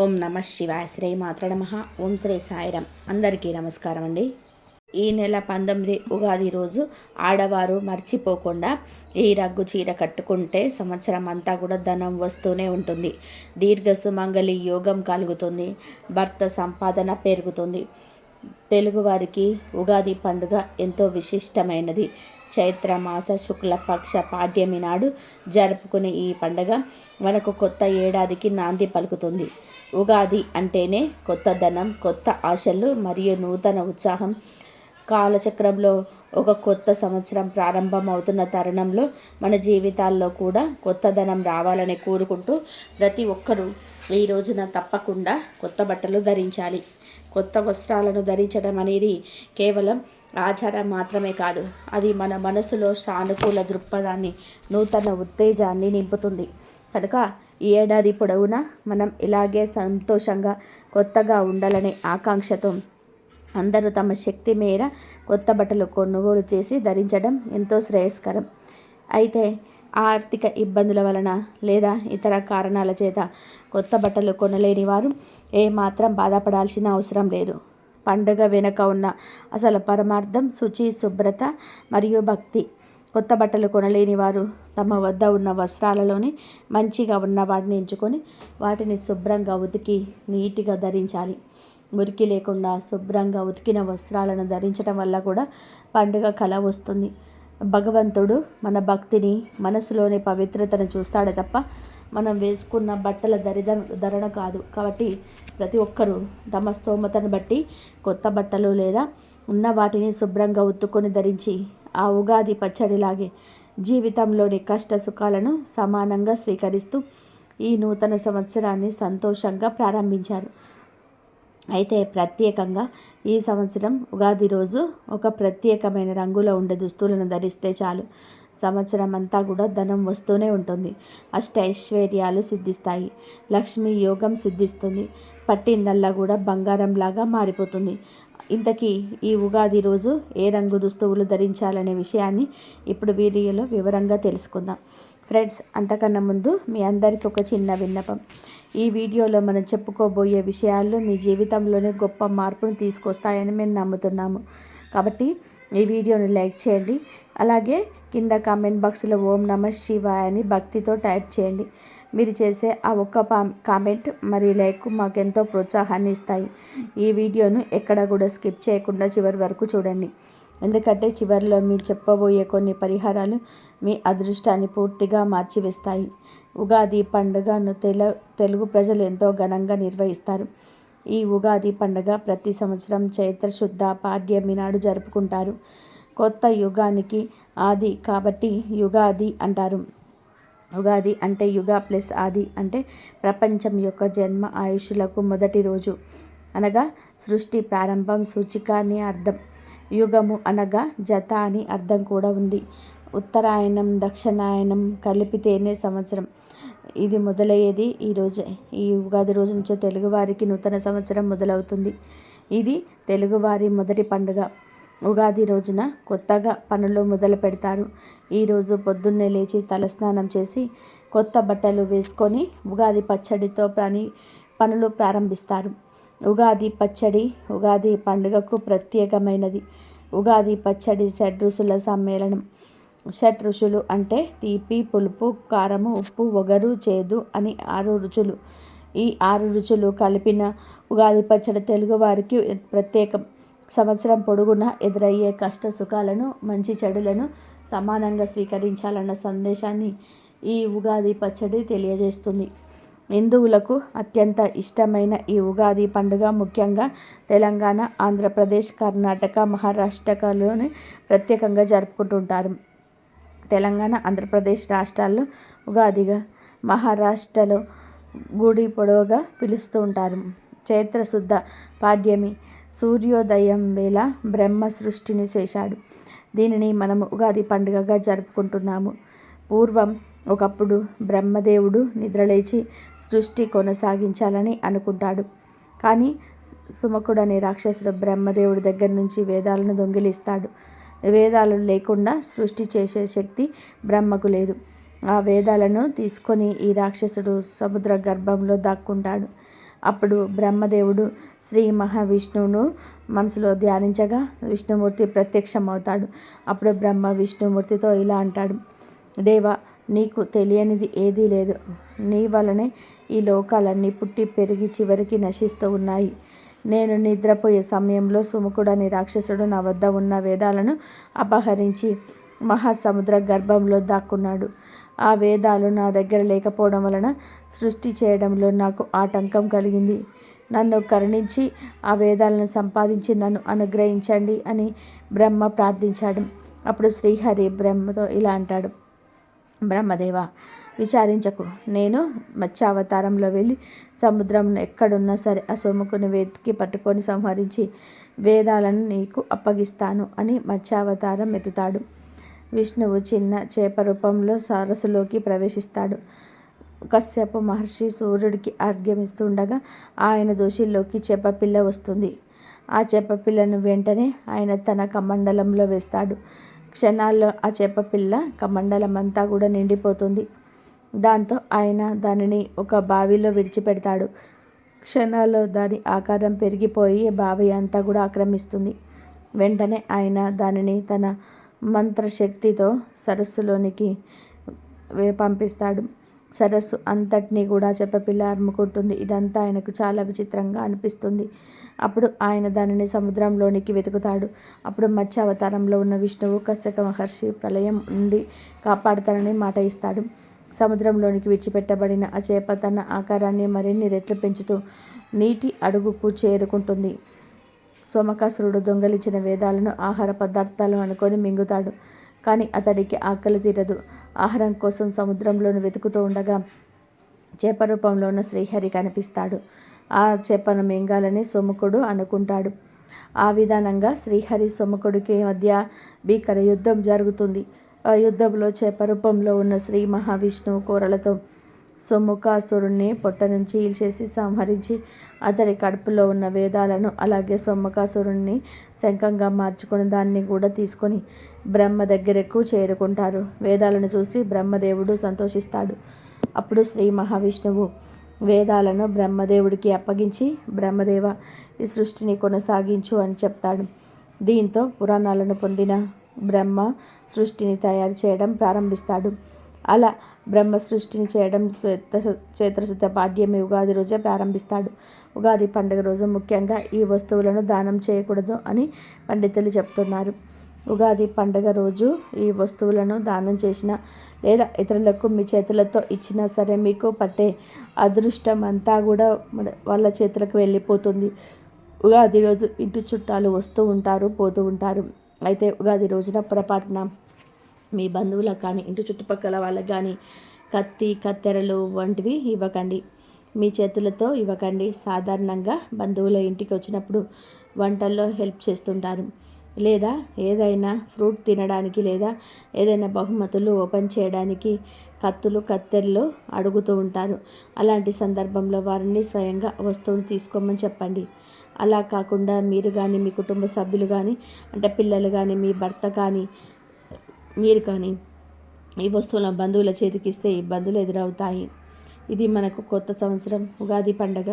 ఓం నమ శివాయ. శ్రీ మాత్ర నమః. ఓం శ్రీ సాయిరాం. అందరికీ నమస్కారం అండి. ఈ నెల 19 ఉగాది రోజు ఆడవారు మర్చిపోకుండా ఈ రగ్గు చీర కట్టుకుంటే సంవత్సరం అంతా కూడా ధనం వస్తూనే ఉంటుంది. దీర్ఘ సుమంగళి యోగం కలుగుతుంది. భర్త సంపాదన పెరుగుతుంది. తెలుగువారికి ఉగాది పండుగ ఎంతో విశిష్టమైనది. చైత్రమాస శుక్లపక్ష పాడ్యమి నాడు జరుపుకునే ఈ పండుగ మనకు కొత్త ఏడాదికి నాంది పలుకుతుంది. ఉగాది అంటేనే కొత్త ధనం, కొత్త ఆశలు మరియు నూతన ఉత్సాహం. కాలచక్రంలో ఒక కొత్త సంవత్సరం ప్రారంభం అవుతున్న తరుణంలో మన జీవితాల్లో కూడా కొత్త ధనం రావాలని కోరుకుంటూ ప్రతి ఒక్కరూ ఈ రోజున తప్పకుండా కొత్త బట్టలు ధరించాలి. కొత్త వస్త్రాలను ధరించడం అనేది కేవలం ఆచారం మాత్రమే కాదు, అది మన మనసులో సానుకూల దృక్పథాన్ని, నూతన ఉత్తేజాన్ని నింపుతుంది. కనుక ఈ ఏడాది పొడవునా మనం ఇలాగే సంతోషంగా కొత్తగా ఉండాలనే ఆకాంక్షతో అందరూ తమ శక్తి మేర కొత్త బట్టలు కొనుగోలు చేసి ధరించడం ఎంతో శ్రేయస్కరం. అయితే ఆర్థిక ఇబ్బందుల వలన లేదా ఇతర కారణాల చేత కొత్త బట్టలు కొనలేని వారు ఏమాత్రం బాధపడాల్సిన అవసరం లేదు. పండుగ వెనుక ఉన్న అసలు పరమార్థం శుచి, శుభ్రత మరియు భక్తి. కొత్త బట్టలు కొనలేని వారు తమ వద్ద ఉన్న వస్త్రాలలోని మంచిగా ఉన్న వాటిని ఎంచుకొని వాటిని శుభ్రంగా ఉతికి నీట్గా ధరించాలి. మురికి లేకుండా శుభ్రంగా ఉతికిన వస్త్రాలను ధరించడం వల్ల కూడా పండుగ కళ వస్తుంది. భగవంతుడు మన భక్తిని, మనసులోని పవిత్రతను చూస్తాడే తప్ప మనం వేసుకున్న బట్టల ధరణ కాదు. కాబట్టి ప్రతి ఒక్కరూ తమ స్తోమతను బట్టి కొత్త బట్టలు లేదా ఉన్న వాటిని శుభ్రంగా ఉత్తుకొని ధరించి ఆ ఉగాది పచ్చడిలాగే జీవితంలోని కష్ట సుఖాలను సమానంగా స్వీకరిస్తూ ఈ నూతన సంవత్సరాన్ని సంతోషంగా ప్రారంభించారు. అయితే ప్రత్యేకంగా ఈ సంవత్సరం ఉగాది రోజు ఒక ప్రత్యేకమైన రంగులో ఉండే దుస్తులను ధరిస్తే చాలు, సంవత్సరం అంతా కూడా ధనం వస్తూనే ఉంటుంది. అష్టైశ్వర్యాలు సిద్ధిస్తాయి. లక్ష్మీ యోగం సిద్ధిస్తుంది. పట్టిందల్లా కూడా బంగారంలాగా మారిపోతుంది. ఇంతకీ ఈ ఉగాది రోజు ఏ రంగు దుస్తువులు ధరించాలనే విషయాన్ని ఇప్పుడు వీడియోలో వివరంగా తెలుసుకుందాం. ఫ్రెండ్స్, అంతకన్నా ముందు మీ అందరికీ ఒక చిన్న విన్నపం. ఈ వీడియోలో మనం చెప్పుకోబోయే విషయాలు మీ జీవితంలోనే గొప్ప మార్పును తీసుకొస్తాయని మేము నమ్ముతున్నాము. కాబట్టి ఈ వీడియోని లైక్ చేయండి. అలాగే కింద కామెంట్ బాక్స్లో ఓం నమ శివాయ అని భక్తితో టైప్ చేయండి. మీరు చేసే ఆ ఒక్క కామెంట్ మరియు లైక్ మాకెంతో ప్రోత్సాహాన్ని ఇస్తాయి. ఈ వీడియోను ఎక్కడ కూడా స్కిప్ చేయకుండా చివరి వరకు చూడండి. ఎందుకంటే చివరిలో మీరు చెప్పబోయే కొన్ని పరిహారాలు మీ అదృష్టాన్ని పూర్తిగా మార్చివేస్తాయి. ఉగాది పండుగను తెలుగు ప్రజలు ఎంతో ఘనంగా నిర్వహిస్తారు. ఈ ఉగాది పండుగ ప్రతి సంవత్సరం చైత్ర శుద్ధ పాడ్యమి నాడు జరుపుకుంటారు. కొత్త యుగానికి ఆది కాబట్టి యుగాది అంటారు. ఉగాది అంటే యుగ ప్లస్ ఆది అంటే ప్రపంచం యొక్క జన్మ ఆయుష్లకు మొదటి రోజు, అనగా సృష్టి ప్రారంభం సూచిక అని అర్థం. యుగము అనగా జత అని అర్థం కూడా ఉంది. ఉత్తరాయణం దక్షిణాయనం కలిపితేనే సంవత్సరం. ఇది మొదలయ్యేది ఈరోజే. ఈ ఉగాది రోజు నుంచే తెలుగువారికి నూతన సంవత్సరం మొదలవుతుంది. ఇది తెలుగువారి మొదటి పండుగ. ఉగాది రోజున కొత్తగా పనులు మొదలు పెడతారు. ఈరోజు పొద్దున్నే లేచి తలస్నానం చేసి కొత్త బట్టలు వేసుకొని ఉగాది పచ్చడితో పనులు ప్రారంభిస్తారు. ఉగాది పచ్చడి ఉగాది పండుగకు ప్రత్యేకమైనది. ఉగాది పచ్చడి షడ్రుచుల సమ్మేళనం. షడ్రుచులు అంటే తీపి, పులుపు, కారము, ఉప్పు, ఒగరు, చేదు అని 6 రుచులు. ఈ 6 రుచులు కలిపిన ఉగాది పచ్చడి తెలుగువారికి ప్రత్యేకం. సంవత్సరం పొడుగునా ఎదురయ్యే కష్ట సుఖాలను, మంచి చెడులను సమానంగా స్వీకరించాలన్న సందేశాన్ని ఈ ఉగాది పచ్చడి తెలియజేస్తుంది. హిందువులకు అత్యంత ఇష్టమైన ఈ ఉగాది పండుగ ముఖ్యంగా తెలంగాణ, ఆంధ్రప్రదేశ్, కర్ణాటక, మహారాష్ట్రలోని ప్రత్యేకంగా జరుపుకుంటుంటారు. తెలంగాణ, ఆంధ్రప్రదేశ్ రాష్ట్రాల్లో ఉగాదిగా, మహారాష్ట్రలో గుడి పొడవుగా పిలుస్తూ ఉంటారు. చైత్ర శుద్ధ పాడ్యమి సూర్యోదయం వేళ బ్రహ్మ సృష్టిని చేశాడు. దీనిని మనము ఉగాది పండుగగా జరుపుకుంటున్నాము. పూర్వం ఒకప్పుడు బ్రహ్మదేవుడు నిద్రలేచి సృష్టి కొనసాగించాలని అనుకుంటాడు. కానీ సుముఖుడు అనే రాక్షసుడు బ్రహ్మదేవుడి దగ్గర నుంచి వేదాలను దొంగిలిస్తాడు. వేదాలు లేకుండా సృష్టి చేసే శక్తి బ్రహ్మకు లేదు. ఆ వేదాలను తీసుకొని ఈ రాక్షసుడు సముద్ర గర్భంలో దాక్కుంటాడు. అప్పుడు బ్రహ్మదేవుడు శ్రీ మహావిష్ణువును మనసులో ధ్యానించగా విష్ణుమూర్తి ప్రత్యక్షమవుతాడు. అప్పుడు బ్రహ్మ విష్ణుమూర్తితో ఇలా అంటాడు: దేవా, నీకు తెలియనిది ఏదీ లేదు. నీ వలనే ఈ లోకాలన్నీ పుట్టి పెరిగి చివరికి నశిస్తూ ఉన్నాయి. నేను నిద్రపోయే సమయంలో సుముఖుడని రాక్షసుడు నా వద్ద ఉన్న వేదాలను అపహరించి మహాసముద్ర గర్భంలో దాక్కున్నాడు. ఆ వేదాలు నా దగ్గర లేకపోవడం వలన సృష్టి చేయడంలో నాకు ఆటంకం కలిగింది. నన్ను కరుణించి ఆ వేదాలను సంపాదించి నన్ను అనుగ్రహించండి అని బ్రహ్మ ప్రార్థించాడు. అప్పుడు శ్రీహరి బ్రహ్మతో ఇలా అంటాడు: బ్రహ్మదేవా, విచారించకు. నేను మత్స్యావతారంలో వెళ్ళి సముద్రం ఎక్కడున్నా సరే ఆ సొమ్ముకుని వెతికి పట్టుకొని సంహరించి వేదాలను నీకు అప్పగిస్తాను అని మత్స్యావతారం ఎత్తుతాడు. విష్ణువు చిన్న చేప రూపంలో సరస్సులోకి ప్రవేశిస్తాడు. కశ్యప మహర్షి సూర్యుడికి అర్ఘ్యమిస్తుండగా ఆయన దోషిలోకి చేపపిల్ల వస్తుంది. ఆ చేపపిల్లను వెంటనే ఆయన తన కమండలంలో వేస్తాడు. క్షణాల్లో ఆ చేపపిల్ల కమండలం అంతా కూడా నిండిపోతుంది. దాంతో ఆయన దానిని ఒక బావిలో విడిచిపెడతాడు. క్షణాల్లో దాని ఆకారం పెరిగిపోయి బావి అంతా కూడా ఆక్రమిస్తుంది. వెంటనే ఆయన దానిని తన మంత్రశక్తితో సరస్సులోనికి పంపిస్తాడు. సరస్సు అంతటినీ కూడా చేపపిల్ల అరుముకుంటుంది. ఇదంతా ఆయనకు చాలా విచిత్రంగా అనిపిస్తుంది. అప్పుడు ఆయన దానిని సముద్రంలోనికి వెతుకుతాడు. అప్పుడు మత్స్యావతారంలో ఉన్న విష్ణువు కశ్యప మహర్షి ప్రళయం నుండి కాపాడుతానని మాట ఇస్తాడు. సముద్రంలోనికి విడిచిపెట్టబడిన ఆ చేప తన ఆకారాన్ని మరిన్ని రెట్లు పెంచుతూ నీటి అడుగుకు చేరుకుంటుంది. సోమకాసురుడు దొంగలించిన వేదాలను ఆహార పదార్థాలు అనుకొని మింగుతాడు. కానీ అతడికి ఆకలి తీరదు. ఆహారం కోసం సముద్రంలోను వెతుకుతూ ఉండగా చేప రూపంలో ఉన్న శ్రీహరి కనిపిస్తాడు. ఆ చేపను మింగాలని సోముకుడు అనుకుంటాడు. ఆ విధానంగా శ్రీహరి సోముకుడికి మధ్య భీకర యుద్ధం జరుగుతుంది. ఆ యుద్ధంలో చేప రూపంలో ఉన్న శ్రీ మహావిష్ణువు కోరలతో సొమ్ముకాసురుణ్ణి పొట్ట నుంచి ఈల్చేసి సంహరించి అతడి కడుపులో ఉన్న వేదాలను అలాగే సొమ్మకాసురుణ్ణి శంఖంగా మార్చుకొని దాన్ని కూడా తీసుకొని బ్రహ్మ దగ్గరకు చేరుకుంటారు. వేదాలను చూసి బ్రహ్మదేవుడు సంతోషిస్తాడు. అప్పుడు శ్రీ మహావిష్ణువు వేదాలను బ్రహ్మదేవుడికి అప్పగించి, బ్రహ్మదేవ, ఈ సృష్టిని కొనసాగించు అని చెప్తాడు. దీంతో పురాణాలను పొందిన బ్రహ్మ సృష్టిని తయారు చేయడం ప్రారంభిస్తాడు. అలా బ్రహ్మ సృష్టిని చేయడం చైత్రశుద్ధ పాడ్యమి ఉగాది రోజే ప్రారంభిస్తాడు. ఉగాది పండుగ రోజు ముఖ్యంగా ఈ వస్తువులను దానం చేయకూడదు అని పండితులు చెప్తున్నారు. ఉగాది పండుగ రోజు ఈ వస్తువులను దానం చేసిన లేదా ఇతరులకు మీ చేతులతో ఇచ్చినా సరే మీకు పట్టే అదృష్టం అంతా కూడా వాళ్ళ చేతులకు వెళ్ళిపోతుంది. ఉగాది రోజు ఇంటి చుట్టాలు వస్తూ ఉంటారు, పోతూ ఉంటారు. అయితే ఉగాది రోజున పొరపాటున మీ బంధువులకు కానీ ఇంటి చుట్టుపక్కల వాళ్ళకి కానీ కత్తి, కత్తెరలు వంటివి ఇవ్వకండి. మీ చేతులతో ఇవ్వకండి. సాధారణంగా బంధువుల ఇంటికి వచ్చినప్పుడు వంటల్లో హెల్ప్ చేస్తుంటారు, లేదా ఏదైనా ఫ్రూట్ తినడానికి లేదా ఏదైనా బహుమతులు ఓపెన్ చేయడానికి కత్తులు, కత్తెరలు అడుగుతూ ఉంటారు. అలాంటి సందర్భంలో వారిని స్వయంగా వస్తువులు తీసుకోమని చెప్పండి. అలా కాకుండా మీరు కానీ మీ కుటుంబ సభ్యులు కానీ, అంటే పిల్లలు కానీ, మీ భర్త కానీ, మీరు కానీ ఈ వస్తువులను బంధువుల చేతికిస్తే ఇబ్బందులు ఎదురవుతాయి. ఇది మనకు కొత్త సంవత్సరం ఉగాది పండగ,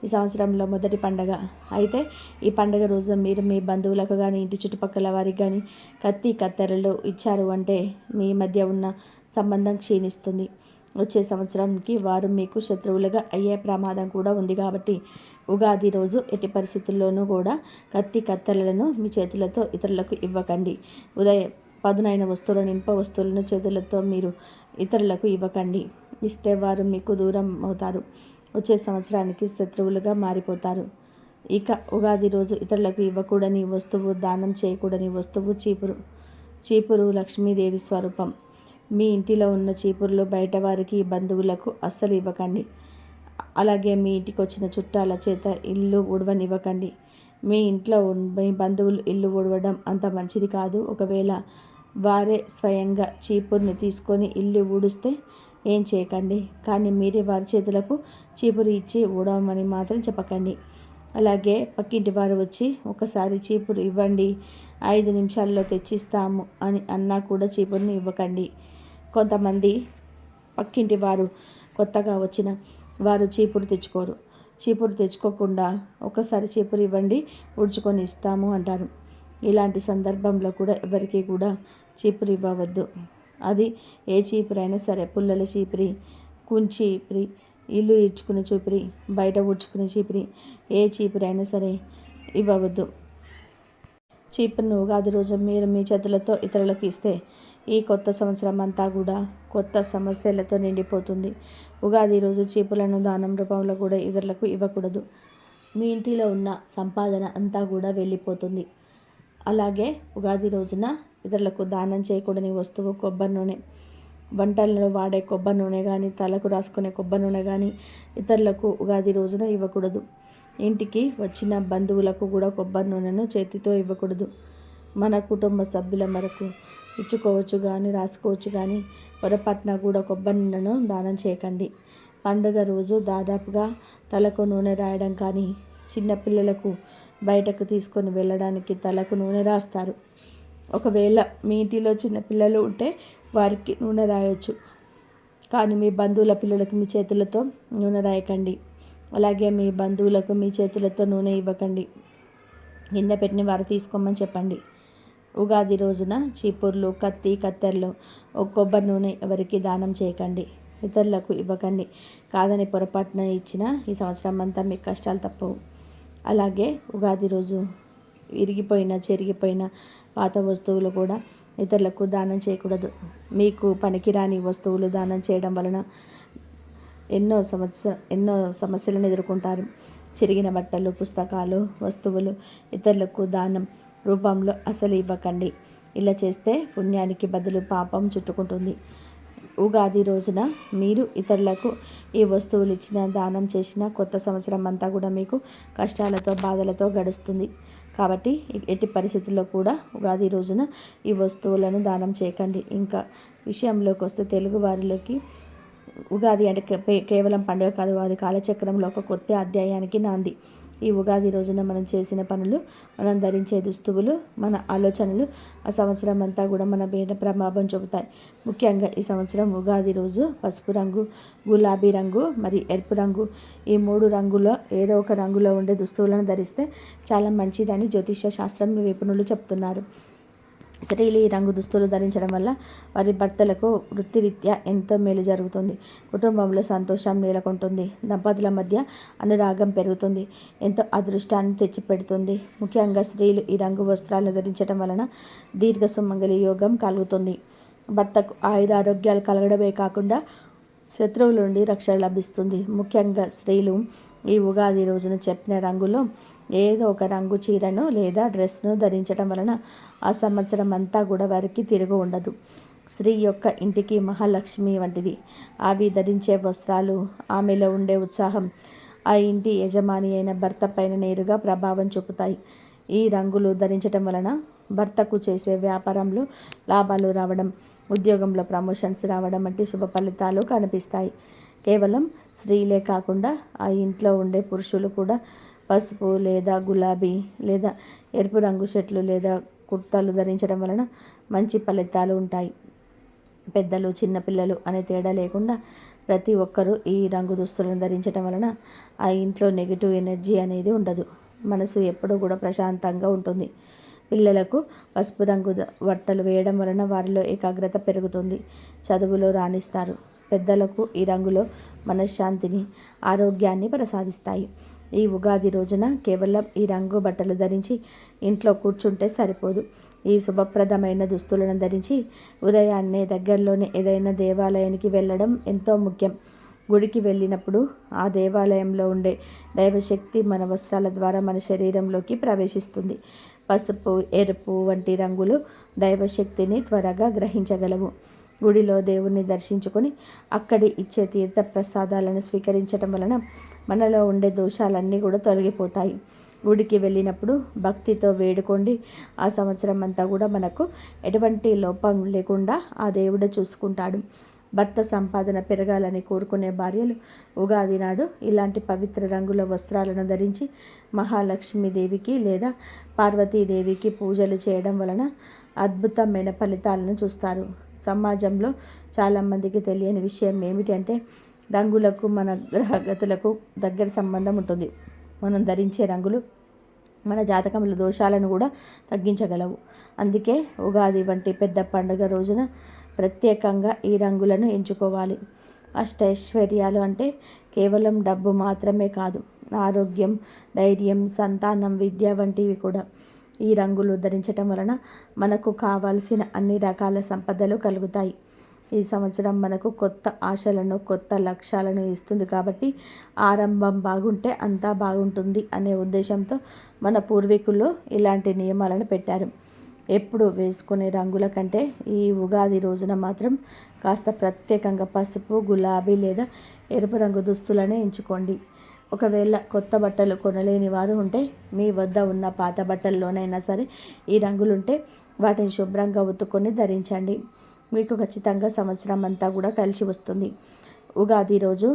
ఈ సంవత్సరంలో మొదటి పండగ. అయితే ఈ పండగ రోజు మీరు మీ బంధువులకు కానీ ఇంటి చుట్టుపక్కల వారికి కానీ కత్తి, కత్తెరలు ఇచ్చారు అంటే మీ మధ్య ఉన్న సంబంధం క్షీణిస్తుంది. వచ్చే సంవత్సరానికి వారు మీకు శత్రువులుగా అయ్యే ప్రమాదం కూడా ఉంది. కాబట్టి ఉగాది రోజు ఎట్టి పరిస్థితుల్లోనూ కూడా కత్తి, కత్తెరలను మీ చేతులతో ఇతరులకు ఇవ్వకండి. పదునైన వస్తువులను, ఇనుప వస్తువులను చేతులతో మీరు ఇతరులకు ఇవ్వకండి. ఇస్తే వారు మీకు దూరం అవుతారు. వచ్చే సంవత్సరానికి శత్రువులుగా మారిపోతారు. ఇక ఉగాది రోజు ఇతరులకు ఇవ్వకూడని వస్తువు, దానం చేయకూడని వస్తువు చీపురు. చీపురు లక్ష్మీదేవి స్వరూపం. మీ ఇంటిలో ఉన్న చీపురులు బయట వారికి, బంధువులకు అస్సలు ఇవ్వకండి. అలాగే మీ ఇంటికి వచ్చిన చుట్టాల చేత ఇల్లు ఉడవనివ్వకండి. మీ ఇంట్లో మీ బంధువులు ఇల్లు ఉడవడం అంత మంచిది కాదు. ఒకవేళ వారే స్వయంగా చీపురుని తీసుకొని ఇల్లు ఊడిస్తే ఏం చేయకండి. కానీ మీరే వారి చేతులకు చీపురు ఇచ్చి ఊడవమని మాత్రం చెప్పకండి. అలాగే పక్కింటి వారు వచ్చి ఒకసారి చీపురు ఇవ్వండి, 5 నిమిషాల్లో తెచ్చిస్తాము అని అన్నా కూడా చీపురుని ఇవ్వకండి. కొంతమంది పక్కింటి వారు కొత్తగా వచ్చిన వారు చీపురు తెచ్చుకోరు. చీపురు తెచ్చుకోకుండా ఒకసారి చీపురు ఇవ్వండి ఊడ్చుకొని ఇస్తాము అంటారు. ఇలాంటి సందర్భంలో కూడా ఎవరికి కూడా చీపురు ఇవ్వవద్దు. అది ఏ చీపురైనా సరే, పుల్లల చీపిరి, కుంచీపిరి, ఇల్లు ఇడ్చుకునే చీపిరి, బయట ఊడ్చుకునే చీపిరి, ఏ చీపురైనా సరే ఇవ్వవద్దు. చీపురును ఉగాది రోజు మీరు మీ చేతులతో ఇతరులకు ఇస్తే ఈ కొత్త సంవత్సరం అంతా కూడా కొత్త సమస్యలతో నిండిపోతుంది. ఉగాది రోజు చీపులను దానం రూపంలో కూడా ఇతరులకు ఇవ్వకూడదు. మీ ఇంటిలో ఉన్న సంపాదన అంతా కూడా వెళ్ళిపోతుంది. అలాగే ఉగాది రోజున ఇతరులకు దానం చేయకూడని వస్తువు కొబ్బరి నూనె. వంటలలో వాడే కొబ్బరి నూనె కానీ, తలకు రాసుకునే కొబ్బరి నూనె కానీ ఇతరులకు ఉగాది రోజున ఇవ్వకూడదు. ఇంటికి వచ్చిన బంధువులకు కూడా కొబ్బరి నూనెను చేతితో ఇవ్వకూడదు. మన కుటుంబ సభ్యుల వరకు ఇచ్చుకోవచ్చు కానీ, రాసుకోవచ్చు కానీ పొరపాటున కూడా కొబ్బరి నూనెను దానం చేయకండి. పండుగ రోజు దాదాపుగా తలకు నూనె రాయడం కానీ, చిన్నపిల్లలకు బయటకు తీసుకొని వెళ్ళడానికి తలకు నూనె రాస్తారు. ఒకవేళ మీ ఇంటిలో చిన్నపిల్లలు ఉంటే వారికి నూనె రాయొచ్చు, కానీ మీ బంధువుల పిల్లలకు మీ చేతులతో నూనె రాయకండి. అలాగే మీ బంధువులకు మీ చేతులతో నూనె ఇవ్వకండి. కింద పెట్టిన వారు తీసుకోమని చెప్పండి. ఉగాది రోజున చీపుర్లు, కత్తి, కత్తెరలు, కొబ్బరి నూనె ఎవరికి దానం చేయకండి, ఇతరులకు ఇవ్వకండి. కాదని పొరపాటున ఇచ్చిన ఈ సంవత్సరం అంతా మీకు కష్టాలు తప్పవు. అలాగే ఉగాది రోజు విరిగిపోయిన, చెరిగిపోయిన పాత వస్తువులు కూడా ఇతరులకు దానం చేయకూడదు. మీకు పనికిరాని వస్తువులు దానం చేయడం వలన ఎన్నో సమస్యలను ఎదుర్కొంటారు. చిరిగిన బట్టలు, పుస్తకాలు, వస్తువులు ఇతరులకు దానం రూపంలో అసలు ఇవ్వకండి. ఇలా చేస్తే పుణ్యానికి బదులు పాపం చుట్టుకుంటుంది. ఉగాది రోజున మీరు ఇతరులకు ఈ వస్తువులు ఇచ్చిన, దానం చేసిన కొత్త సంవత్సరం అంతా కూడా మీకు కష్టాలతో, బాధలతో గడుస్తుంది. కాబట్టి ఎట్టి పరిస్థితుల్లో కూడా ఉగాది రోజున ఈ వస్తువులను దానం చేయకండి. ఇంకా విషయంలోకి వస్తే తెలుగు వారిలోకి ఉగాది అంటే కేవలం పండుగ కాదు, అది కాలచక్రంలో ఒక కొత్త అధ్యాయానికి నాంది. ఈ ఉగాది రోజున మనం చేసిన పనులు, మనం ధరించే దుస్తువులు, మన ఆలోచనలు ఆ సంవత్సరం అంతా కూడా మన మీద ప్రభావం చూపుతాయి. ముఖ్యంగా ఈ సంవత్సరం ఉగాది రోజు పసుపు రంగు, గులాబీ రంగు మరియు ఎరుపు రంగు, ఈ 3 రంగులో ఏదో ఒక రంగులో ఉండే దుస్తువులను ధరిస్తే చాలా మంచిదని జ్యోతిష్య శాస్త్రం నిపుణులు చెప్తున్నారు. స్త్రీలు ఈ రంగు దుస్తులు ధరించడం వల్ల వారి భర్తలకు వృత్తిరీత్యా ఎంతో మేలు జరుగుతుంది. కుటుంబంలో సంతోషం నెలకొంటుంది. దంపతుల మధ్య అనురాగం పెరుగుతుంది. ఎంతో అదృష్టాన్ని తెచ్చిపెడుతుంది. ముఖ్యంగా స్త్రీలు ఈ రంగు వస్త్రాలను ధరించడం వలన దీర్ఘ సుమంగళి యోగం కలుగుతుంది. భర్తకు ఆయుధారోగ్యాలు కలగడమే కాకుండా శత్రువుల నుండి రక్షణ లభిస్తుంది. ముఖ్యంగా స్త్రీలు ఈ ఉగాది రోజున చెప్పిన రంగులో ఏదో ఒక రంగు చీరను లేదా డ్రెస్ను ధరించడం వలన ఆ సంవత్సరం అంతా కూడా వారికి తిరుగు ఉండదు. స్త్రీ యొక్క ఇంటికి మహాలక్ష్మి వంటిది. అవి ధరించే వస్త్రాలు, ఆమెలో ఉండే ఉత్సాహం ఆ ఇంటి యజమాని అయిన భర్త పైన నేరుగా ప్రభావం చూపుతాయి. ఈ రంగులు ధరించడం వలన భర్తకు చేసే వ్యాపారంలో లాభాలు రావడం, ఉద్యోగంలో ప్రమోషన్స్ రావడం వంటి శుభ ఫలితాలు కనిపిస్తాయి. కేవలం స్త్రీలే కాకుండా ఆ ఇంట్లో ఉండే పురుషులు కూడా పసుపు లేదా గులాబీ లేదా ఎరుపు రంగు షర్ట్లు లేదా కుర్తాలు ధరించడం వలన మంచి ఫలితాలు ఉంటాయి. పెద్దలు, చిన్నపిల్లలు అనే తేడా లేకుండా ప్రతి ఒక్కరూ ఈ రంగు దుస్తులను ధరించడం వలన ఆ ఇంట్లో నెగిటివ్ ఎనర్జీ అనేది ఉండదు. మనసు ఎప్పుడూ కూడా ప్రశాంతంగా ఉంటుంది. పిల్లలకు పసుపు రంగు బట్టలు వేయడం వలన వారిలో ఏకాగ్రత పెరుగుతుంది. చదువులో రాణిస్తారు. పెద్దలకు ఈ రంగులో మనశ్శాంతిని, ఆరోగ్యాన్ని ప్రసాదిస్తాయి. ఈ ఉగాది రోజున కేవలం ఈ రంగు బట్టలు ధరించి ఇంట్లో కూర్చుంటే సరిపోదు. ఈ శుభప్రదమైన దుస్తులను ధరించి ఉదయాన్నే దగ్గరలోని ఏదైనా దేవాలయానికి వెళ్ళడం ఎంతో ముఖ్యం. గుడికి వెళ్ళినప్పుడు ఆ దేవాలయంలో ఉండే దైవశక్తి మన వస్త్రాల ద్వారా మన శరీరంలోకి ప్రవేశిస్తుంది. పసుపు, ఎరుపు వంటి రంగులు దైవశక్తిని త్వరగా గ్రహించగలవు. గుడిలో దేవుణ్ణి దర్శించుకొని అక్కడి ఇచ్చే తీర్థ ప్రసాదాలను స్వీకరించడం వలన మనలో ఉండే దోషాలన్నీ కూడా తొలగిపోతాయి. గుడికి వెళ్ళినప్పుడు భక్తితో వేడుకోండి. ఆ సంవత్సరం అంతా కూడా మనకు ఎటువంటి లోపం లేకుండా ఆ దేవుడు చూసుకుంటాడు. భర్త సంపాదన పెరగాలని కోరుకునే భార్యలు ఉగాది నాడు ఇలాంటి పవిత్ర రంగుల వస్త్రాలను ధరించి మహాలక్ష్మీదేవికి లేదా పార్వతీదేవికి పూజలు చేయడం వలన అద్భుతమైన ఫలితాలను చూస్తారు. సమాజంలో చాలామందికి తెలియని విషయం ఏమిటి అంటే రంగులకు మన గ్రహగతులకు దగ్గర సంబంధం ఉంటుంది. మనం ధరించే రంగులు మన జాతకంలో దోషాలను కూడా తగ్గించగలవు. అందుకే ఉగాది వంటి పెద్ద పండుగ రోజున ప్రత్యేకంగా ఈ రంగులను ఎంచుకోవాలి. అష్టైశ్వర్యాలు అంటే కేవలం డబ్బు మాత్రమే కాదు, ఆరోగ్యం, ధైర్యం, సంతానం, విద్య వంటివి కూడా. ఈ రంగులు ధరించటం వలన మనకు కావాల్సిన అన్ని రకాల సంపదలు కలుగుతాయి. ఈ సంవత్సరం మనకు కొత్త ఆశలను, కొత్త లక్ష్యాలను ఇస్తుంది. కాబట్టి ఆరంభం బాగుంటే అంతా బాగుంటుంది అనే ఉద్దేశంతో మన పూర్వీకులు ఇలాంటి నియమాలను పెట్టారు. ఎప్పుడు వేసుకునే రంగుల కంటే ఈ ఉగాది రోజున మాత్రం కాస్త ప్రత్యేకంగా పసుపు, గులాబీ లేదా ఎరుపు రంగు దుస్తులనే ఎంచుకోండి. ఒకవేళ కొత్త బట్టలు కొనలేని వారు ఉంటే మీ వద్ద ఉన్న పాత బట్టల్లోనైనా సరే ఈ రంగులుంటే వాటిని శుభ్రంగా ఉతుక్కొని ధరించండి. మీకు ఖచ్చితంగా సంవత్సరం అంతా కూడా కలిసి వస్తుంది. ఉగాది రోజు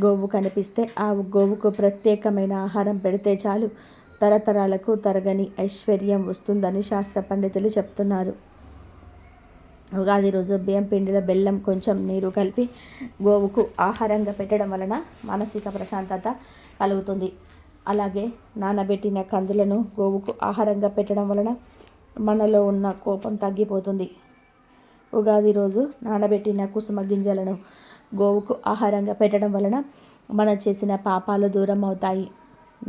గోవు కనిపిస్తే ఆ గోవుకు ప్రత్యేకమైన ఆహారం పెడితే చాలు, తరతరాలకు తరగని ఐశ్వర్యం వస్తుందని శాస్త్ర పండితులు చెప్తున్నారు. ఉగాది రోజు బియ్యం పిండిలో బెల్లం, కొంచెం నీరు కలిపి గోవుకు ఆహారంగా పెట్టడం వలన మానసిక ప్రశాంతత కలుగుతుంది. అలాగే నానబెట్టిన కందులను గోవుకు ఆహారంగా పెట్టడం వలన మనలో ఉన్న కోపం తగ్గిపోతుంది. ఉగాది రోజు నానబెట్టిన కుసుమ గింజలను గోవుకు ఆహారంగా పెట్టడం వలన మనం చేసిన పాపాలు దూరం అవుతాయి.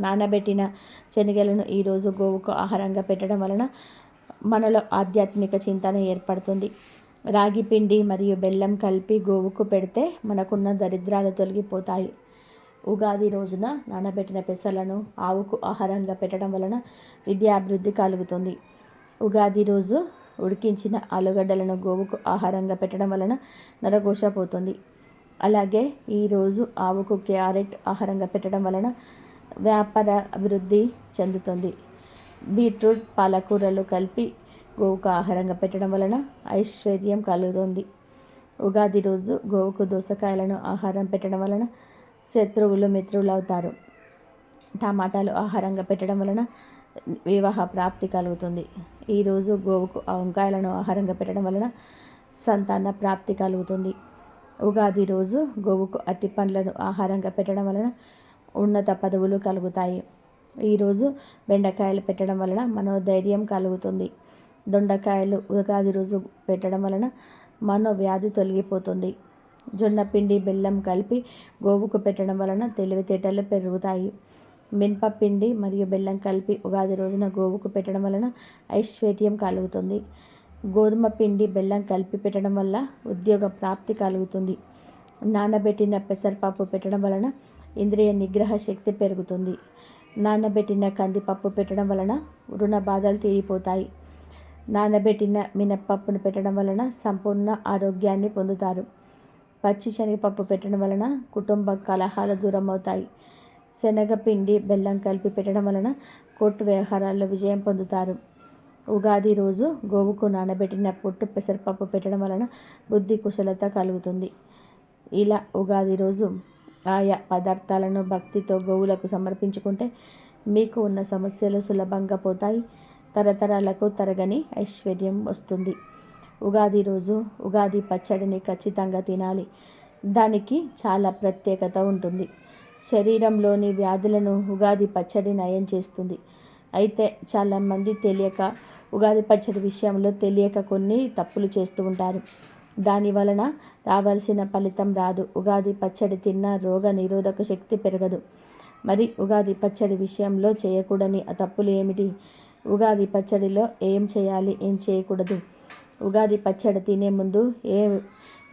నానబెట్టిన శనగలను ఈరోజు గోవుకు ఆహారంగా పెట్టడం వలన మనలో ఆధ్యాత్మిక చింతన ఏర్పడుతుంది. రాగి పిండి మరియు బెల్లం కలిపి గోవుకు పెడితే మనకున్న దరిద్రాలు తొలగిపోతాయి. ఉగాది రోజున నానబెట్టిన పెసలను ఆవుకు ఆహారంగా పెట్టడం వలన విద్యాభివృద్ధి కలుగుతుంది. ఉగాది రోజు ఉడికించిన ఆలుగడ్డలను గోవుకు ఆహారంగా పెట్టడం వలన నరఘోష పోతుంది. అలాగే ఈరోజు ఆవుకు క్యారెట్ ఆహారంగా పెట్టడం వలన వ్యాపార అభివృద్ధి చెందుతుంది. బీట్రూట్, పాలకూరలు కలిపి గోవుకు ఆహారంగా పెట్టడం వలన ఐశ్వర్యం కలుగుతుంది. ఉగాది రోజు గోవుకు దోసకాయలను ఆహారం పెట్టడం వలన శత్రువులు మిత్రులు అవుతారు. టమాటాలు ఆహారంగా పెట్టడం వలన వివాహ ప్రాప్తి కలుగుతుంది. ఈరోజు గోవుకు వంకాయలను ఆహారంగా పెట్టడం వలన సంతాన ప్రాప్తి కలుగుతుంది. ఉగాది రోజు గోవుకు అరటి పండ్లను ఆహారంగా పెట్టడం వలన ఉన్నత పదవులు కలుగుతాయి. ఈరోజు బెండకాయలు పెట్టడం వలన మనోధైర్యం కలుగుతుంది. దొండకాయలు ఉగాది రోజు పెట్టడం వలన మనోవ్యాధి తొలగిపోతుంది. జొన్న పిండి, బెల్లం కలిపి గోవుకు పెట్టడం వలన తెలివితేటలు పెరుగుతాయి. మినపపిండి మరియు బెల్లం కలిపి ఉగాది రోజున గోవుకు పెట్టడం వలన ఐశ్వర్యం కలుగుతుంది. గోధుమ పిండి, బెల్లం కలిపి పెట్టడం వల్ల ఉద్యోగ ప్రాప్తి కలుగుతుంది. నానబెట్టిన పెసరపప్పు పెట్టడం వలన ఇంద్రియ నిగ్రహ శక్తి పెరుగుతుంది. నానబెట్టిన కందిపప్పు పెట్టడం వలన రుణ బాధలు తీరిపోతాయి. నానబెట్టిన మినప్పప్పును పెట్టడం వలన సంపూర్ణ ఆరోగ్యాన్ని పొందుతారు. పచ్చి శనగపప్పు పెట్టడం వలన కుటుంబ కలహాలు దూరం అవుతాయి. శనగపిండి, బెల్లం కలిపి పెట్టడం వలన కోర్టు వ్యవహారాల్లో విజయం పొందుతారు. ఉగాది రోజు గోవుకు నానబెట్టిన పొట్టు పెసరపప్పు పెట్టడం వలన బుద్ధి కుశలత కలుగుతుంది. ఇలా ఉగాది రోజు ఆయా పదార్థాలను భక్తితో గోవులకు సమర్పించుకుంటే మీకు ఉన్న సమస్యలు సులభంగా పోతాయి. తరతరాలకు తరగని ఐశ్వర్యం వస్తుంది. ఉగాది రోజు ఉగాది పచ్చడిని ఖచ్చితంగా తినాలి. దానికి చాలా ప్రత్యేకత ఉంటుంది. శరీరంలోని వ్యాధులను ఉగాది పచ్చడి నయం చేస్తుంది. అయితే చాలామంది తెలియక ఉగాది పచ్చడి విషయంలో తెలియక కొన్ని తప్పులు చేస్తూ ఉంటారు. దాని వలన రావాల్సిన ఫలితం రాదు. ఉగాది పచ్చడి తిన్న రోగ నిరోధక శక్తి పెరగదు. మరి ఉగాది పచ్చడి విషయంలో చేయకూడని ఆ తప్పులు ఏమిటి? ఉగాది పచ్చడిలో ఏం చేయాలి, ఏం చేయకూడదు? ఉగాది పచ్చడి తినే ముందు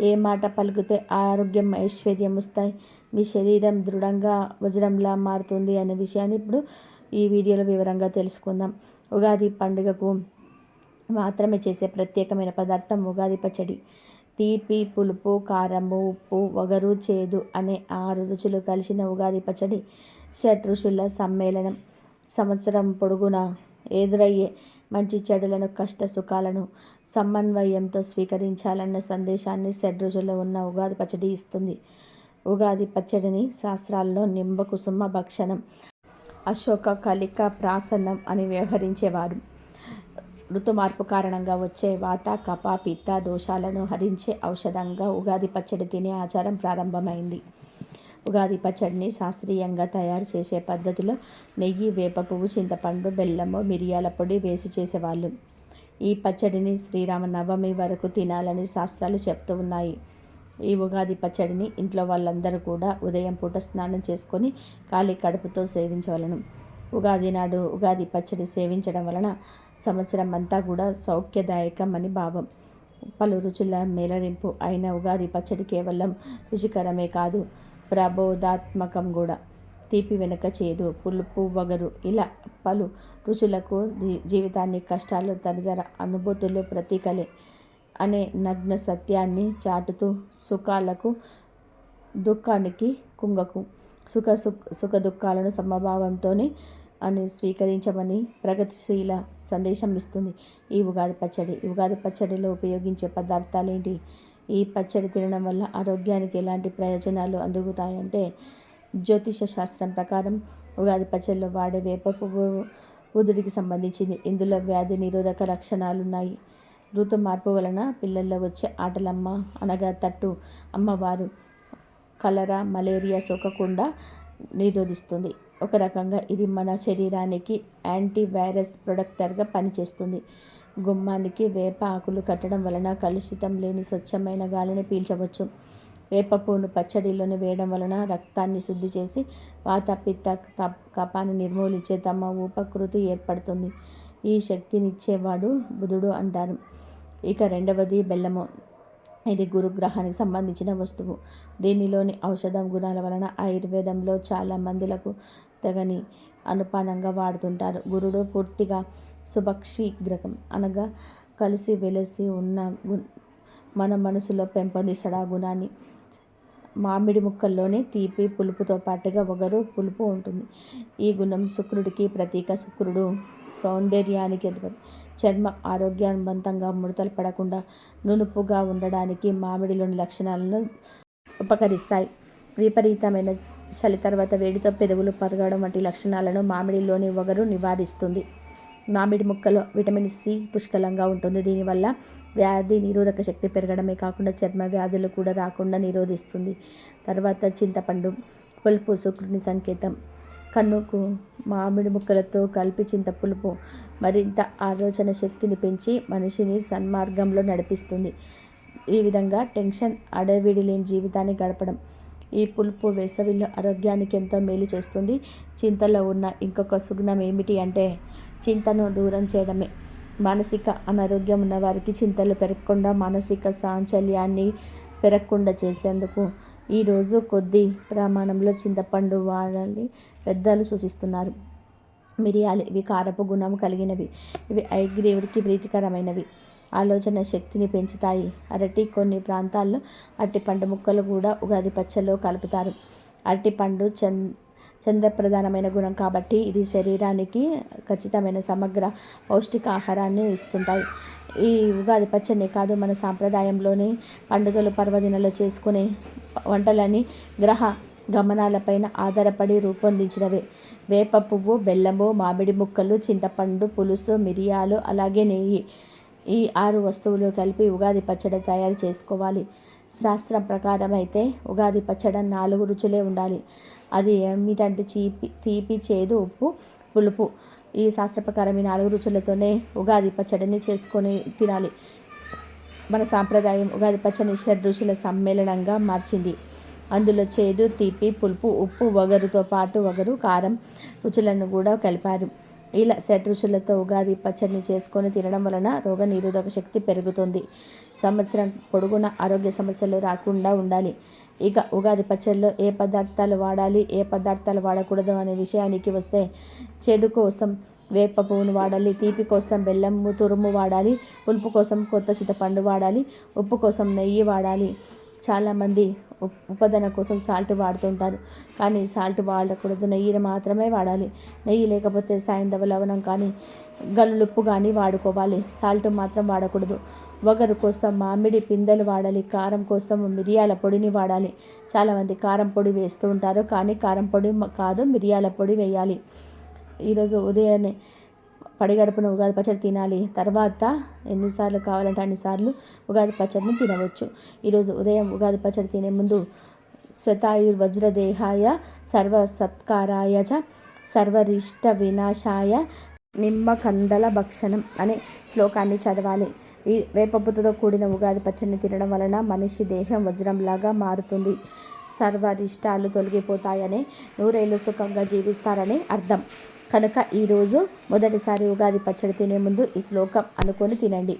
ఏ మాట పలికితే ఆరోగ్యం, ఐశ్వర్యం వస్తాయి, మీ శరీరం దృఢంగా వజ్రంలా మారుతుంది అనే విషయాన్ని ఇప్పుడు ఈ వీడియోలో వివరంగా తెలుసుకుందాం. ఉగాది పండుగకు మాత్రమే చేసే ప్రత్యేకమైన పదార్థం ఉగాది పచ్చడి. తీపి, పులుపు, కారము, ఉప్పు, వగరు, చేదు అనే 6 రుచులు కలిసిన ఉగాది పచ్చడి షడ్ రుచుల సమ్మేళనం. సంవత్సరం పొడుగునా ఎదురయ్యే మంచి చెడులను, కష్ట సుఖాలను సమన్వయంతో స్వీకరించాలన్న సందేశాన్ని షడ్ రుచుల్లో ఉన్న ఉగాది పచ్చడి ఇస్తుంది. ఉగాది పచ్చడిని శాస్త్రాల్లో నింబ కుసుమ భక్షణం, అశోక కలిక ప్రాసనం అని వ్యవహరించేవారు. ఋతుమార్పు కారణంగా వచ్చే వాత, కఫ, పిత్త దోషాలను హరించే ఔషధంగా ఉగాది పచ్చడి తినే ఆచారం ప్రారంభమైంది. ఉగాది పచ్చడిని శాస్త్రీయంగా తయారు చేసే పద్ధతిలో నెయ్యి, వేప పువ్వు, చింతపండు, బెల్లము, మిరియాల పొడి వేసి చేసేవాళ్ళు. ఈ పచ్చడిని శ్రీరామనవమి వరకు తినాలని శాస్త్రాలు చెప్తూ ఉన్నాయి. ఈ ఉగాది పచ్చడిని ఇంట్లో వాళ్ళందరూ కూడా ఉదయం పూట స్నానం చేసుకొని ఖాళీ కడుపుతో సేవించవలను. ఉగాది నాడు ఉగాది పచ్చడి సేవించడం వలన సంవత్సరం అంతా కూడా సౌఖ్యదాయకం అని భావం. పలు రుచుల మేళరింపు అయిన ఉగాది పచ్చడి కేవలం రుచికరమే కాదు, ప్రబోధాత్మకం కూడా. తీపి వెనుక చేదు, పులుపు, వగరు ఇలా పలు రుచులకు జీవితాన్ని కష్టాలు, తదితర అనుభూతులు ప్రతీకలే అనే నగ్న సత్యాన్ని చాటుతూ సుఖాలకు దుఃఖానికి కుంగకు సుఖ దుఃఖాలను సమభావంతోనే అని స్వీకరించమని ప్రగతిశీల సందేశం ఇస్తుంది ఈ ఉగాది పచ్చడి. ఉగాది పచ్చడిలో ఉపయోగించే పదార్థాలు ఏంటి? ఈ పచ్చడి తినడం వల్ల ఆరోగ్యానికి ఎలాంటి ప్రయోజనాలు అందుతాయంటే, జ్యోతిష శాస్త్రం ప్రకారం ఉగాది పచ్చడిలో వాడే వేప పువ్వు బుధుడికి సంబంధించింది. ఇందులో వ్యాధి నిరోధక లక్షణాలున్నాయి. ఋతు మార్పు వలన పిల్లల్లో వచ్చే ఆటలమ్మ అనగా తట్టు అమ్మవారు కలరా, మలేరియా సోకకుండా నిరోధిస్తుంది. ఒక రకంగా ఇది మన శరీరానికి యాంటీవైరస్ ప్రొటెక్టర్గా పనిచేస్తుంది. గుమ్మానికి వేప ఆకులు కట్టడం వలన కలుషితం లేని స్వచ్ఛమైన గాలిని పీల్చవచ్చు. వేప పువ్వును పచ్చడిలోని వేయడం వలన రక్తాన్ని శుద్ధి చేసి వాత, పిత్త, కఫాన్ని నిర్మూలించే తమ ఉపకృతి ఏర్పడుతుంది. ఈ శక్తినిచ్చేవాడు బుధుడు అంటారు. ఇక రెండవది బెల్లము. ఇది గురుగ్రహానికి సంబంధించిన వస్తువు. దీనిలోని ఔషధం గుణాల వలన ఆయుర్వేదంలో చాలా మందులకు తగని అనుపానంగా వాడుతుంటారు. గురుడు పూర్తిగా సుభక్షి గ్రహం అనగా కలిసి వెలసి ఉన్న మన మనసులో పెంపొందిస్తాడు ఆ గుణాన్ని. మామిడి ముక్కల్లోనే తీపి, పులుపుతో పాటుగా వగరు, పులుపు ఉంటుంది. ఈ గుణం శుక్రుడికి ప్రతీక. శుక్రుడు సౌందర్యానికి అధిపతి. చర్మం ఆరోగ్యవంతంగా ముడతలు పడకుండా నునుపుగా ఉండడానికి మామిడిలోని లక్షణాలను ఉపకరిస్తాయి. విపరీతమైన చలి తర్వాత వేడితో పెదవులు పరగడం వంటి లక్షణాలను మామిడిలోని వగరు నివారిస్తుంది. మామిడి ముక్కలో విటమిన్ సి పుష్కలంగా ఉంటుంది. దీనివల్ల వ్యాధి నిరోధక శక్తి పెరగడమే కాకుండా చర్మ వ్యాధులు కూడా రాకుండా నిరోధిస్తుంది. తర్వాత చింతపండు. పులుపు శుక్రుని సంకేతం. కన్నుకు మామిడి ముక్కలతో కలిపి చింత పులుపు మరింత ఆలోచన శక్తిని పెంచి మనిషిని సన్మార్గంలో నడిపిస్తుంది. ఈ విధంగా టెన్షన్, అడవిడి లేని జీవితాన్ని గడపడం. ఈ పులుపు వేసవిలో ఆరోగ్యానికి ఎంతో మేలు చేస్తుంది. చింతలో ఉన్న ఇంకొక సుగుణం ఏమిటి అంటే చింతను దూరం చేయడమే. మానసిక అనారోగ్యం ఉన్న వారికి చింతలు పెరగకుండా, మానసిక చాంచల్యాన్ని పెరగకుండా చేసేందుకు ఈరోజు కొద్ది ప్రమాణంలో చింతపండు వాడాలి పెద్దలు సూచిస్తున్నారు. మిరియాలు. ఇవి కారపు గుణం కలిగినవి. ఇవి ఐగ్రీవుడికి ప్రీతికరమైనవి. ఆలోచన శక్తిని పెంచుతాయి. అరటి. కొన్ని ప్రాంతాల్లో అరటిపండు ముక్కలు కూడా ఉగాది పచ్చల్లో కలుపుతారు. అరటిపండు చంద్రప్రధానమైన గుణం కాబట్టి ఇది శరీరానికి ఖచ్చితమైన సమగ్ర పౌష్టికాహారాన్ని ఇస్తుంటాయి. ఈ ఉగాది పచ్చడిని కాదు, మన సాంప్రదాయంలోని పండుగలు, పర్వదినాలు చేసుకునే వంటలని గ్రహ గమనాలపైన ఆధారపడి రూపొందించినవే. వేప పువ్వు, బెల్లము, మామిడి ముక్కలు, చింతపండు, పులుసు, మిరియాలు, అలాగే నెయ్యి. ఈ 6 వస్తువులు కలిపి ఉగాది పచ్చడి తయారు చేసుకోవాలి. శాస్త్రం ప్రకారం అయితే ఉగాది పచ్చడి 4 రుచులే ఉండాలి. అది ఏమిటంటే తీపి, చేదు, ఉప్పు, పులుపు. ఈ శాస్త్ర ప్రకారం ఈ 4 రుచులతోనే ఉగాది పచ్చడిని చేసుకొని తినాలి. మన సాంప్రదాయం ఉగాది పచ్చడిని షడ్ రుచుల సమ్మేళనంగా మార్చింది. అందులో చేదు, తీపి, పులుపు, ఉప్పు, వగరుతో పాటు వగరు, కారం రుచులను కూడా కలిపారు. ఇలా షడ్ రుచులతో ఉగాది పచ్చడిని చేసుకొని తినడం వలన రోగ నిరోధక శక్తి పెరుగుతుంది. సంవత్సరం పొడుగున ఆరోగ్య సమస్యలు రాకుండా ఉండాలి. ఇక ఉగాది పచ్చడిలో ఏ పదార్థాలు వాడాలి, ఏ పదార్థాలు వాడకూడదు అనే విషయానికి వస్తే, చెడు కోసం వేప పువ్వును వాడాలి, తీపి కోసం బెల్లం తురుము వాడాలి, పులుపు కోసం కొత్త చింతపండు వాడాలి, ఉప్పు కోసం నెయ్యి వాడాలి. చాలామంది ఉపదన కోసం సాల్ట్ వాడుతుంటారు, కానీ సాల్ట్ వాడకూడదు, నెయ్యిని మాత్రమే వాడాలి. నెయ్యి లేకపోతే సాయంధవ లవణం కానీ గల్లుప్పు కానీ వాడుకోవాలి. సాల్ట్ మాత్రం వాడకూడదు. వగరు కోసం మామిడి పిందెలు వాడాలి. కారం కోసం మిరియాల పొడిని వాడాలి. చాలామంది కారం పొడి వేస్తూ ఉంటారు, కానీ కారం పొడి కాదు, మిరియాల పొడి వేయాలి. ఈరోజు ఉదయాన్నే పడిగడుపున ఉగాది పచ్చడి తినాలి. తర్వాత ఎన్నిసార్లు కావాలంటే అన్నిసార్లు ఉగాది పచ్చడిని తినవచ్చు. ఈరోజు ఉదయం ఉగాది పచ్చడి తినే ముందు శతాయుర్వజ్రదేహాయ సర్వసత్కారాయ చ సర్వరిష్ట వినాశాయ నిమ్మకందల భక్షణం అనే శ్లోకాన్ని చదవాలి. ఈ వేపపుతో కూడిన ఉగాది పచ్చడిని తినడం వలన మనిషి దేహం వజ్రంలాగా మారుతుంది, సర్వరిష్టాలు తొలగిపోతాయని, నూరేళ్ళు సుఖంగా జీవిస్తారని అర్థం. కనుక ఈరోజు మొదటిసారి ఉగాది పచ్చడి తినే ముందు ఈ శ్లోకం అనుకొని తినండి.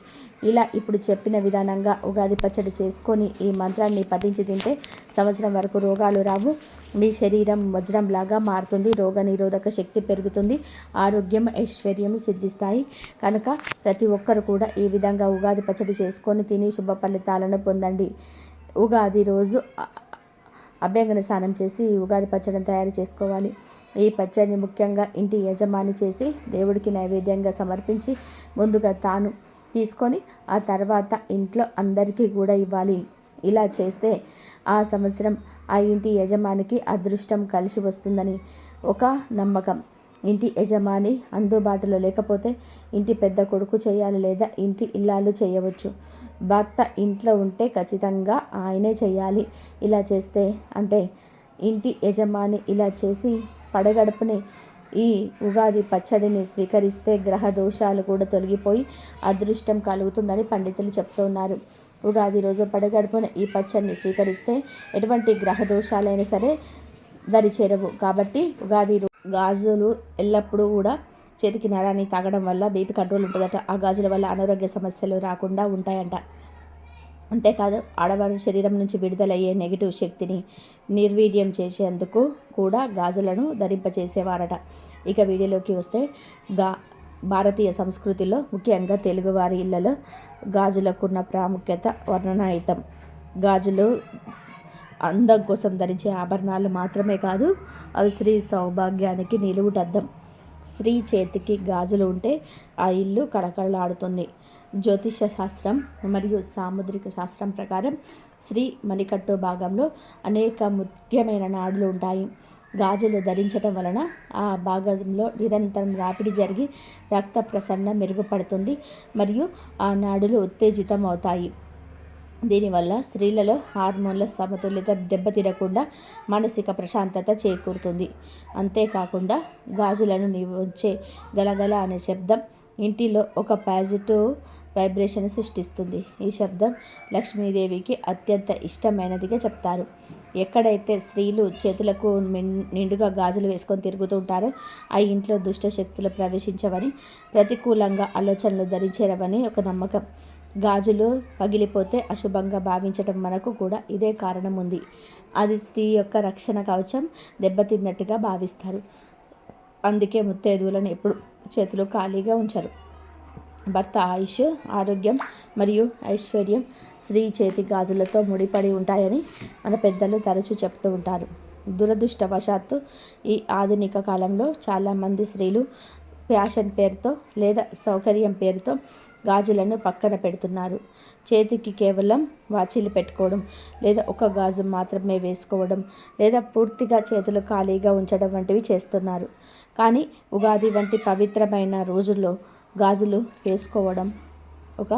ఇలా ఇప్పుడు చెప్పిన విధానంగా ఉగాది పచ్చడి చేసుకొని ఈ మంత్రాన్ని పఠించి తింటే సంవత్సరం వరకు రోగాలు రావు, మీ శరీరం వజ్రంలాగా మారుతుంది, రోగనిరోధక శక్తి పెరుగుతుంది, ఆరోగ్యం ఐశ్వర్యం సిద్ధిస్తాయి. కనుక ప్రతి ఒక్కరు కూడా ఈ విధంగా ఉగాది పచ్చడి చేసుకొని తిని శుభ ఫలితాలను పొందండి. ఉగాది రోజు అభ్యంగన స్నానం చేసి ఉగాది పచ్చడిని తయారు చేసుకోవాలి. ఈ పచ్చడిని ముఖ్యంగా ఇంటి యజమాని చేసి దేవుడికి నైవేద్యంగా సమర్పించి ముందుగా తాను తీసుకొని ఆ తర్వాత ఇంట్లో అందరికీ కూడా ఇవ్వాలి. ఇలా చేస్తే ఆ సంవత్సరం ఆ ఇంటి యజమానికి అదృష్టం కలిసి వస్తుందని ఒక నమ్మకం. ఇంటి యజమాని అందుబాటులో లేకపోతే ఇంటి పెద్ద కొడుకు చేయాలి, లేదా ఇంటి ఇల్లాలు చేయవచ్చు. భర్త ఇంట్లో ఉంటే ఖచ్చితంగా ఆయనే చేయాలి. ఇలా చేస్తే అంటే ఇంటి యజమాని ఇలా చేసి పడగడుపుని ఈ ఉగాది పచ్చడిని స్వీకరిస్తే గ్రహ దోషాలు కూడా తొలగిపోయి అదృష్టం కలుగుతుందని పండితులు చెప్తున్నారు. ఉగాది రోజు పడగడుపున ఈ పచ్చడిని స్వీకరిస్తే ఎటువంటి గ్రహ దోషాలైనా సరే దరి చేరవు. కాబట్టి ఉగాది గాజులు ఎల్లప్పుడూ కూడా చేతికి నరాన్ని తాగడం వల్ల బీపీ కంట్రోల్ ఉంటుందట. ఆ గాజుల వల్ల అనారోగ్య సమస్యలు రాకుండా ఉంటాయంట. అంతేకాదు ఆడవారి శరీరం నుంచి విడుదలయ్యే నెగిటివ్ శక్తిని నిర్వీర్యం చేసేందుకు కూడా గాజులను ధరింపచేసేవారట. ఇక వీడియోలోకి వస్తే భారతీయ సంస్కృతిలో ముఖ్యంగా తెలుగువారి ఇళ్లలో గాజులకున్న ప్రాముఖ్యత వర్ణనాయుతం. గాజులు అందం కోసం ధరించే ఆభరణాలు మాత్రమే కాదు, అవి స్త్రీ సౌభాగ్యానికి నిలువుటద్దం. స్త్రీ చేతికి గాజులు ఉంటే ఆ ఇల్లు కళకళలాడుతుంది. జ్యోతిష శాస్త్రం మరియు సాముద్రిక శాస్త్రం ప్రకారం స్త్రీ మణికట్టు భాగంలో అనేక ముఖ్యమైన నాడులు ఉంటాయి. గాజులు ధరించడం వలన ఆ భాగంలో నిరంతరం రాపిడి జరిగి రక్త ప్రసరణ మెరుగుపడుతుంది మరియు ఆ నాడులు ఉత్తేజితం అవుతాయి. దీనివల్ల స్త్రీలలో హార్మోన్ల సమతుల్యత దెబ్బతినకుండా మానసిక ప్రశాంతత చేకూరుతుంది. అంతేకాకుండా గాజులను వచ్చే గలగల అనే శబ్దం ఇంటిలో ఒక పాజిటివ్ వైబ్రేషన్ సృష్టిస్తుంది. ఈ శబ్దం లక్ష్మీదేవికి అత్యంత ఇష్టమైనదిగా చెప్తారు. ఎక్కడైతే స్త్రీలు చేతులకు నిండుగా గాజులు వేసుకొని తిరుగుతూ ఉంటారో ఆ ఇంట్లో దుష్ట శక్తులు ప్రవేశించవని, ప్రతికూలంగా ఆలోచనలు ధరించేరవని ఒక నమ్మకం. గాజులు పగిలిపోతే అశుభంగా భావించడం మనకు కూడా ఇదే కారణం ఉంది. అది స్త్రీ యొక్క రక్షణ కవచం దెబ్బతిన్నట్టుగా భావిస్తారు. అందుకే ముత్తైదువులను ఎప్పుడు చేతులు ఖాళీగా ఉంచరు. భర్త ఆయుష్, ఆరోగ్యం మరియు ఐశ్వర్యం స్త్రీ చేతి గాజులతో ముడిపడి ఉంటాయని మన పెద్దలు తరచూ చెప్తూ ఉంటారు. దురదృష్టవశాత్తు ఈ ఆధునిక కాలంలో చాలామంది స్త్రీలు ఫ్యాషన్ పేరుతో లేదా సౌకర్యం పేరుతో గాజులను పక్కన పెడుతున్నారు. చేతికి కేవలం వాచీలు పెట్టుకోవడం, లేదా ఒక గాజు మాత్రమే వేసుకోవడం, లేదా పూర్తిగా చేతులు ఖాళీగా ఉంచడం వంటివి చేస్తున్నారు. కానీ ఉగాది వంటి పవిత్రమైన రోజుల్లో గాజులు వేసుకోవడం ఒక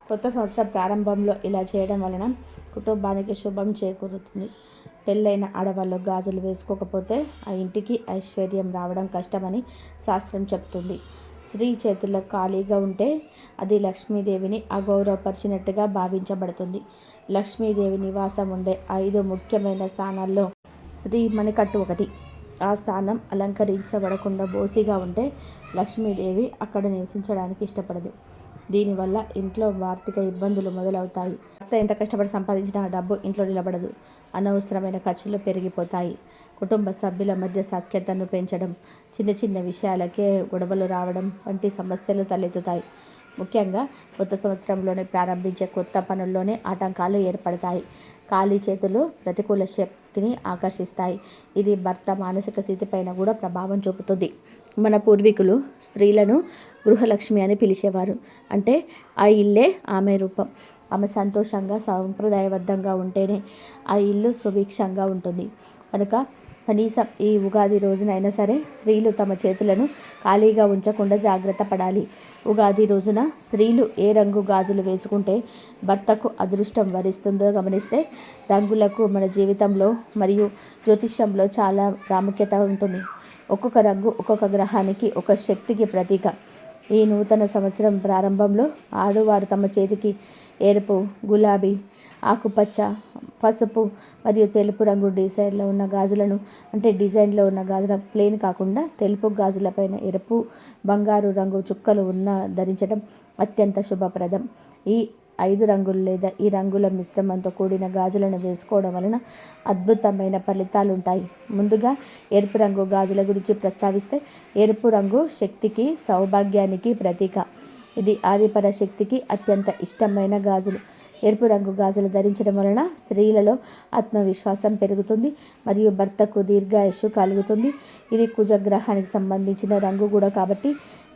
కొత్త సంవత్సరం ప్రారంభంలో ఇలా చేయడం వలన కుటుంబానికి శుభం చేకూరుతుంది. పెళ్ళైన ఆడవాళ్ళు గాజులు వేసుకోకపోతే ఆ ఇంటికి ఐశ్వర్యం రావడం కష్టమని శాస్త్రం చెప్తుంది. స్త్రీ చేతుల్లో ఖాళీగా ఉంటే అది లక్ష్మీదేవిని అగౌరవపరిచినట్టుగా భావించబడుతుంది. లక్ష్మీదేవి నివాసం ఉండే 5 ముఖ్యమైన స్థానాల్లో స్త్రీ మణికట్టు ఒకటి. ఆ స్థానం అలంకరించబడకుండా బోసిగా ఉంటే లక్ష్మీదేవి అక్కడ నివసించడానికి ఇష్టపడదు. దీనివల్ల ఇంట్లో ఆర్థిక ఇబ్బందులు మొదలవుతాయి. భర్త ఎంత కష్టపడి సంపాదించిన డబ్బు ఇంట్లో నిలబడదు. అనవసరమైన ఖర్చులు పెరిగిపోతాయి. కుటుంబ సభ్యుల మధ్య సఖ్యతను పెంచడం, చిన్న చిన్న విషయాలకే గొడవలు రావడం వంటి సమస్యలు తలెత్తుతాయి. ముఖ్యంగా కొత్త సంవత్సరంలోనే ప్రారంభించే కొత్త పనుల్లోనే ఆటంకాలు ఏర్పడతాయి. ఖాళీ చేతులు ప్రతికూల శక్తిని ఆకర్షిస్తాయి. ఇది భర్త మానసిక స్థితిపైన కూడా ప్రభావం చూపుతుంది. మన పూర్వీకులు స్త్రీలను గృహలక్ష్మి అని పిలిచేవారు. అంటే ఆ ఇల్లే ఆమె రూపం. ఆమె సంతోషంగా సాంప్రదాయబద్ధంగా ఉంటేనే ఆ ఇల్లు సుభిక్షంగా ఉంటుంది. కనుక కనీసం ఈ ఉగాది రోజునైనా సరే స్త్రీలు తమ చేతులను ఖాళీగా ఉంచకుండా జాగ్రత్త పడాలి. ఉగాది రోజున స్త్రీలు ఏ రంగు గాజులు వేసుకుంటే భర్తకు అదృష్టం వరిస్తుందో గమనిస్తే రంగులకు మన జీవితంలో మరియు జ్యోతిష్యంలో చాలా ప్రాముఖ్యత ఉంటుంది. ఒక్కొక్క రంగు ఒక్కొక్క గ్రహానికి ఒక శక్తికి ప్రతీక. ఈ నూతన సంవత్సరం ప్రారంభంలో ఆడవారు తమ చేతికి ఎరుపు, గులాబీ, ఆకుపచ్చ, పసుపు మరియు తెలుపు రంగు డిజైన్లో ఉన్న గాజులను డిజైన్లో ఉన్న గాజుల ప్లేన్ కాకుండా తెలుపు గాజులపైన ఎరుపు, బంగారు రంగు చుక్కలు ధరించడం అత్యంత శుభప్రదం. ఈ 5 రంగులు లేదా ఈ రంగుల మిశ్రమంతో కూడిన గాజులను వేసుకోవడం వలన అద్భుతమైన ఫలితాలు ఉంటాయి. ముందుగా ఎరుపు రంగు గాజుల గురించి ప్రస్తావిస్తే ఎరుపు రంగు శక్తికి, సౌభాగ్యానికి ప్రతీక. ఇది ఆదిపర శక్తికి అత్యంత ఇష్టమైన గాజులు. ఎరుపు రంగు గాజులు ధరించడం వలన స్త్రీలలో ఆత్మవిశ్వాసం పెరుగుతుంది మరియు భర్తకు దీర్ఘాయుష్షు కలుగుతుంది. ఇది కుజగ్రహానికి సంబంధించిన రంగు కూడా కాబట్టి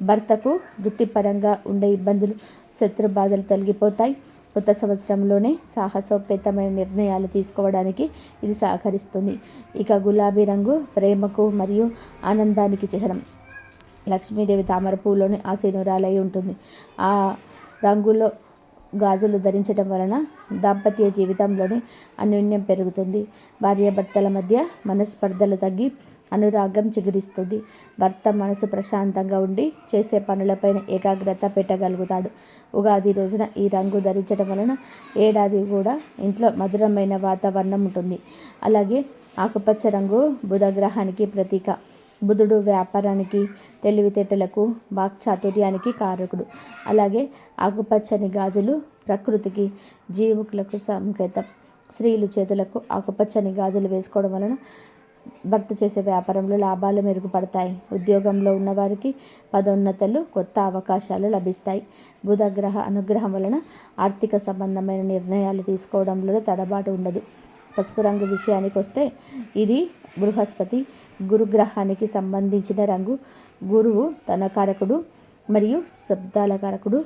భర్తకు వృత్తిపరంగా ఉండే ఇబ్బందులు, శత్రుబాధలు తొలగిపోతాయి. కొత్త సంవత్సరంలోనే సాహసోపేతమైన నిర్ణయాలు తీసుకోవడానికి ఇది సహకరిస్తుంది. ఇక గులాబీ రంగు ప్రేమకు మరియు ఆనందానికి చిహ్నం. లక్ష్మీదేవి తామర పువ్వులోని ఆసీనురాలై ఉంటుంది. ఆ రంగులో గాజులు ధరించడం వలన దాంపత్య జీవితంలోని అన్యోన్యం పెరుగుతుంది. భార్యాభర్తల మధ్య మనస్పర్ధలు తగ్గి అనురాగం చిగురిస్తుంది. భర్త మనసు ప్రశాంతంగా ఉండి చేసే పనులపైన ఏకాగ్రత పెట్టగలుగుతాడు. ఉగాది రోజున ఈ రంగు ధరించడం వలన ఏడాది కూడా ఇంట్లో మధురమైన వాతావరణం ఉంటుంది. అలాగే ఆకుపచ్చ రంగు బుధగ్రహానికి ప్రతీక. బుధుడు వ్యాపారానికి, తెలివితేటలకు, వాక్చాతుర్యానికి కారకుడు. అలాగే ఆకుపచ్చని గాజులు ప్రకృతికి, జీవుకులకు సంకేతం. స్త్రీలు చేతులకు ఆకుపచ్చని గాజులు వేసుకోవడం వలన భర్త చేసే వ్యాపారంలో లాభాలు మెరుగుపడతాయి. ఉద్యోగంలో ఉన్నవారికి పదోన్నతులు, కొత్త అవకాశాలు లభిస్తాయి. బుధగ్రహ అనుగ్రహం వలన ఆర్థిక సంబంధమైన నిర్ణయాలు తీసుకోవడంలో తడబాటు ఉండదు. పసుపు రంగు విషయానికి వస్తే ఇది బృహస్పతి, గురుగ్రహానికి సంబంధించిన రంగు. గురువు తన కారకుడు మరియు శబ్దాల కారకుడు.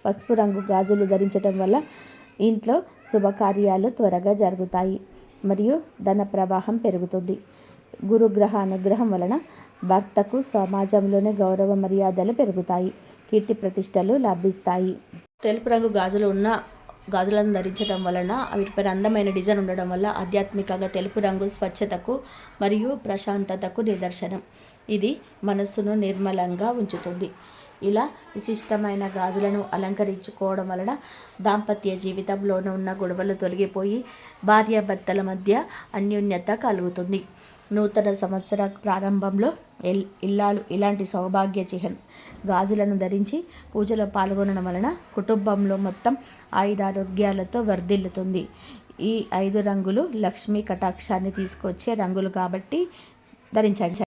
పసుపు రంగు గాజులు ధరించడం వల్ల ఇంట్లో శుభకార్యాలు త్వరగా జరుగుతాయి మరియు ధన ప్రవాహం పెరుగుతుంది. గురుగ్రహ అనుగ్రహం వలన భర్తకు సమాజంలోనే గౌరవ మర్యాదలు పెరుగుతాయి, కీర్తి ప్రతిష్టలు లభిస్తాయి. తెలుపు రంగు గాజులను ధరించడం వలన వీటిపైన అందమైన డిజైన్ ఉండడం వల్ల ఆధ్యాత్మికంగా తెలుపు రంగు స్వచ్ఛతకు మరియు ప్రశాంతతకు నిదర్శనం. ఇది మనస్సును నిర్మలంగా ఉంచుతుంది. ఇలా విశిష్టమైన గాజులను అలంకరించుకోవడం వలన దాంపత్య జీవితంలోనూ ఉన్న గొడవలు తొలగిపోయి భార్యాభర్తల మధ్య అన్యోన్యత కలుగుతుంది. నూతన సంవత్సర ప్రారంభంలో ఇల్లాలు ఇలాంటి సౌభాగ్య చిహ్నం గాజులను ధరించి పూజలో పాల్గొనడం వలన కుటుంబంలో మొత్తం ఆయురారోగ్యాలతో వర్ధిల్లుతుంది. ఈ 5 రంగులు లక్ష్మీ కటాక్షాన్ని తీసుకొచ్చే రంగులు కాబట్టి ధరించండి.